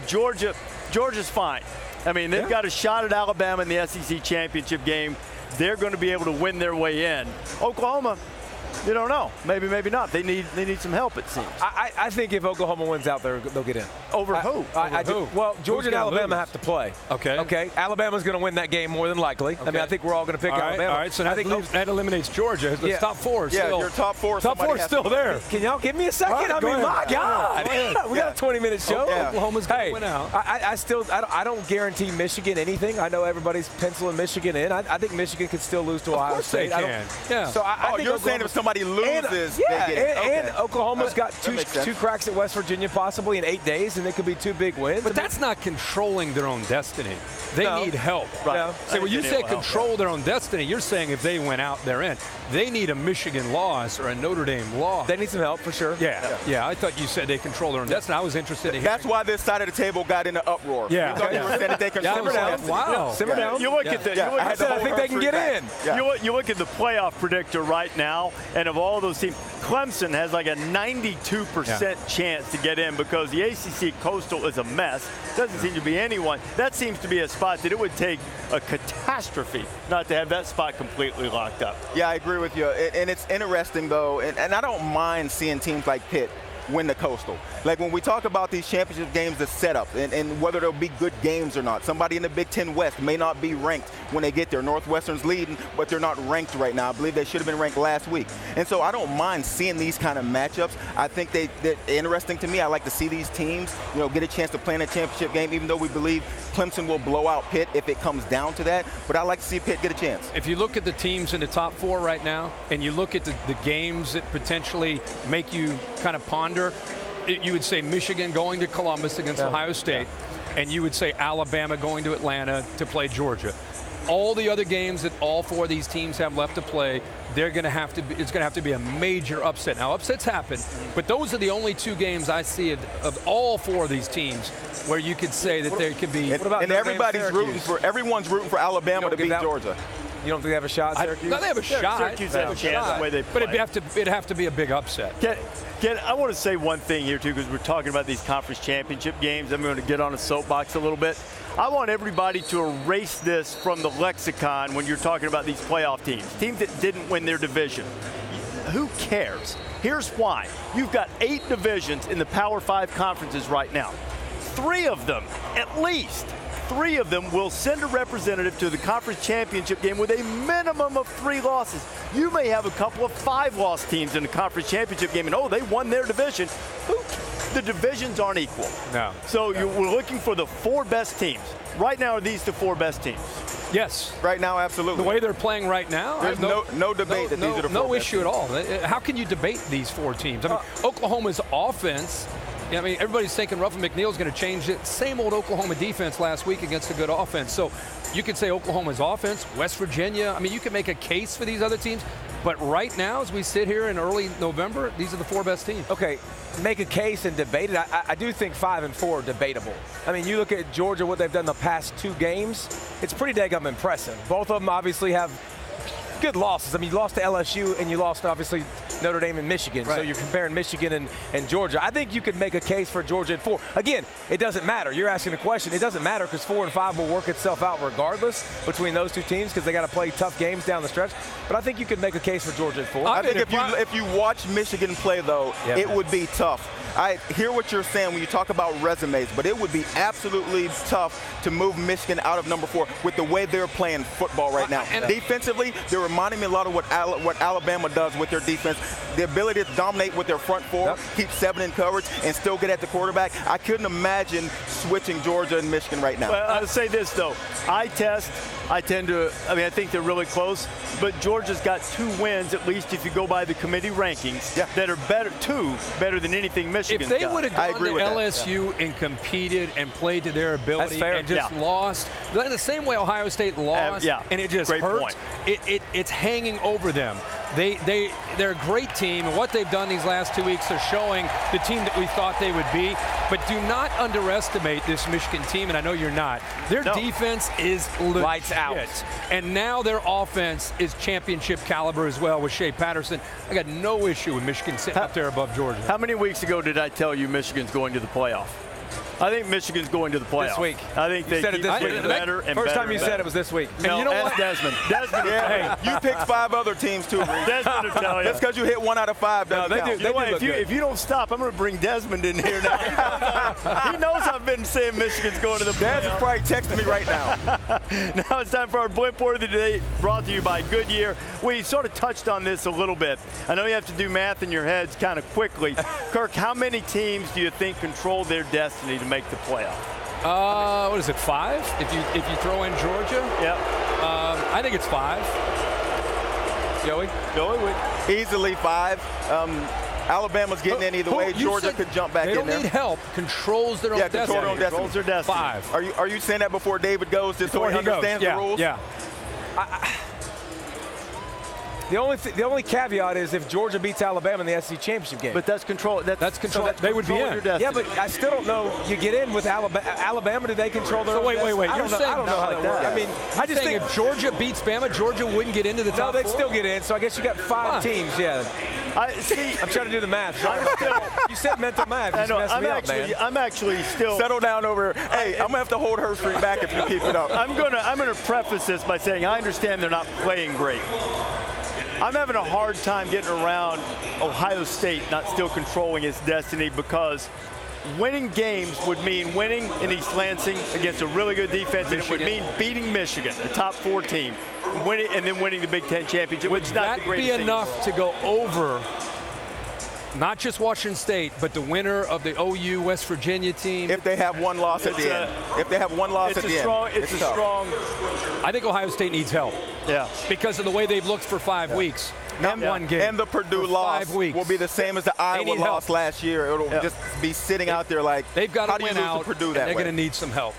Georgia's fine. I mean, they've got a shot at Alabama in the SEC championship game. They're going to be able to win their way in. Oklahoma, you don't know. Maybe not. They need some help, it seems. I think if Oklahoma wins out there, they'll get in. Over who? Well, Georgia and Alabama have to play. Okay. Alabama's going to win that game more than likely. Okay. I mean, I think we're all going to pick Alabama. All right, so that eliminates Georgia. The top four still. Yeah, your top four. Top four is still there. Can y'all give me a second? Right, I mean, my God. We got a 20-minute show. Oklahoma's going to win out. I don't guarantee Michigan anything. I know everybody's penciling Michigan in. I think Michigan could still lose to Ohio State. They can. Yeah. So I think you're saying if somebody loses, and Oklahoma's got two cracks at West Virginia possibly in 8 days, and it could be two big wins. But that's not controlling their own destiny. They need help. Right. No. So when you say control their own destiny, you're saying if they went out, they're in. They need a Michigan loss or a Notre Dame loss. They need some help for sure. Yeah. I thought you said they control their own destiny. I was interested in hearing. That's why this side of the table got in an uproar. Yeah. You thought you were saying that they control their destiny. Wow. Simmer down. You look at the. I think they can get in. You look at the playoff predictor right now, and of all those teams, Clemson has like a 92% chance to get in because the ACC Coastal is a mess. Doesn't seem to be anyone. That seems to be a spot that it would take a catastrophe not to have that spot completely locked up. Yeah, I agree with you. And it's interesting, though, and I don't mind seeing teams like Pitt win the Coastal. Like when we talk about these championship games, the setup and whether they'll be good games or not. Somebody in the Big Ten West may not be ranked when they get there. Northwestern's leading, but they're not ranked right now. I believe they should have been ranked last week. And so I don't mind seeing these kind of matchups. I think they're interesting to me. I like to see these teams, get a chance to play in a championship game, even though we believe Clemson will blow out Pitt if it comes down to that. But I like to see Pitt get a chance. If you look at the teams in the top four right now, and you look at the games that potentially make you kind of ponder, you would say Michigan going to Columbus against Ohio State, and you would say Alabama going to Atlanta to play Georgia. All the other games that all four of these teams have left to play, it's going to have to be a major upset. Now, upsets happen, but those are the only two games I see of all four of these teams where you could say that there could be. And everyone's rooting for Alabama to beat Georgia. You don't think they have a shot, Syracuse? No, they have a shot. Syracuse has a chance the way they play. But it'd have to be a big upset. I want to say one thing here, too, because we're talking about these conference championship games. I'm going to get on a soapbox a little bit. I want everybody to erase this from the lexicon when you're talking about these playoff teams that didn't win their division. Who cares? Here's why. You've got 8 divisions in the Power 5 conferences right now. 3 of them, at least, 3 of them will send a representative to the conference championship game with a minimum of 3 losses. You may have a couple of 5-loss teams in the conference championship game, and they won their division. The divisions aren't equal. No. So we're looking for the 4 best teams. Right now, are these the 4 best teams? Yes. Right now, absolutely. The way they're playing right now, there's no debate that these are the 4 no best issue teams. at all. How can you debate these 4 teams? I mean, Oklahoma's offense. I mean, everybody's thinking Ruffin McNeil's going to change it. Same old Oklahoma defense last week against a good offense. So you could say Oklahoma's offense, West Virginia. I mean, you can make a case for these other teams. But right now, as we sit here in early November, these are the 4 best teams. Okay, make a case and debate it. I do think 5 and 4 are debatable. I mean, you look at Georgia, what they've done the past 2 games, it's pretty daggum impressive. Both of them obviously have good losses. I mean, you lost to LSU and you lost, obviously, Notre Dame and Michigan. Right. So you're comparing Michigan and Georgia. I think you could make a case for Georgia at 4. Again, it doesn't matter. You're asking a question. It doesn't matter because 4 and 5 will work itself out regardless between those 2 teams because they got to play tough games down the stretch. But I think you could make a case for Georgia at 4. I think if you watch Michigan play, though, it would be tough. I hear what you're saying when you talk about resumes, but it would be absolutely tough to move Michigan out of number 4 with the way they're playing football right now. Defensively, they're reminding me a lot of what Alabama does with their defense. The ability to dominate with their front 4, keep 7 in coverage, and still get at the quarterback. I couldn't imagine switching Georgia and Michigan right now. Well, I'll say this, though. I think they're really close, but Georgia's got 2 wins, at least if you go by the committee rankings, that are better than anything Michigan's got. If they would have gone to LSU and competed and played to their ability and just lost, the same way Ohio State lost, and it just hurt, it's hanging over them. They're a great team, and what they've done these last 2 weeks are showing the team that we thought they would be. But do not underestimate this Michigan team, and I know you're not. Their defense is lights out, and now their offense is championship caliber as well with Shea Patterson. I got no issue with Michigan sitting up there above Georgia. How many weeks ago did I tell you Michigan's going to the playoff? I think Michigan's going to the playoffs. This week. I think they said it keep this getting week. better and First better time you and said better. it was this week. No, you know ask what? Desmond. Desmond will Yeah, tell you. you picked 5 other teams too, Reese. Desmond will tell you. Just because you hit 1 out of 5 doesn't they count. do. You know what, look if you don't stop, I'm going to bring Desmond in here now. He knows I've been saying Michigan's going to the Dad is playoffs. probably texting me right now. Now it's time for our Blimp Word of the Day, brought to you by Goodyear. We sort of touched on this a little bit. I know you have to do math in your heads kind of quickly. Kirk, how many teams do you think control their destiny to make the playoff? What is it, 5? If you throw in Georgia? Yep. I think it's 5. Joey? Easily 5. Alabama's getting in either way. You Georgia said could jump back they in don't there. need help. Controls their own Yeah, control their own destiny. Controls their destiny. 5. Are you saying that before David goes, just so Before he he goes. understands Yeah, the rules? yeah. The only caveat is if Georgia beats Alabama in the SEC championship game. But that's control. That's control. that's They would be control in. your destiny. yeah, but I still don't know. You get in with Alabama. Do they control their So own wait. destiny? I You're don't know, saying I don't know how that works. I mean, I just saying think if Georgia beats Bama, Georgia wouldn't get into the no, top they'd 4? still get in. So I guess you got 5 teams. Yeah, I see. I'm trying to do the math. You said mental math. You I know. just messed me up, man. I'm actually still. Settle down over here. Hey, I'm going to have to hold Herbstreit back if you keep it up. I'm gonna preface this by saying I understand they're not playing great. I'm having a hard time getting around Ohio State not still controlling its destiny, because winning games would mean winning in East Lansing against a really good defense, and it would mean beating Michigan, the top 4 team, winning, and then winning the Big Ten championship. Would which is not that the greatest be thing. enough to go over not just Washington State, but the winner of the OU West Virginia team? If they have 1 loss at the end. If they have 1 loss It's at a the strong. end. It's a tough. strong. I think Ohio State needs help Yeah. because of the way they've looked for 5 weeks. Not one game. And the Purdue for loss 5 weeks. will be the same as the Iowa need loss help. last year. It'll just be sitting out there like, They've got how to do you win lose out. to Purdue and that they're way? going to need some help.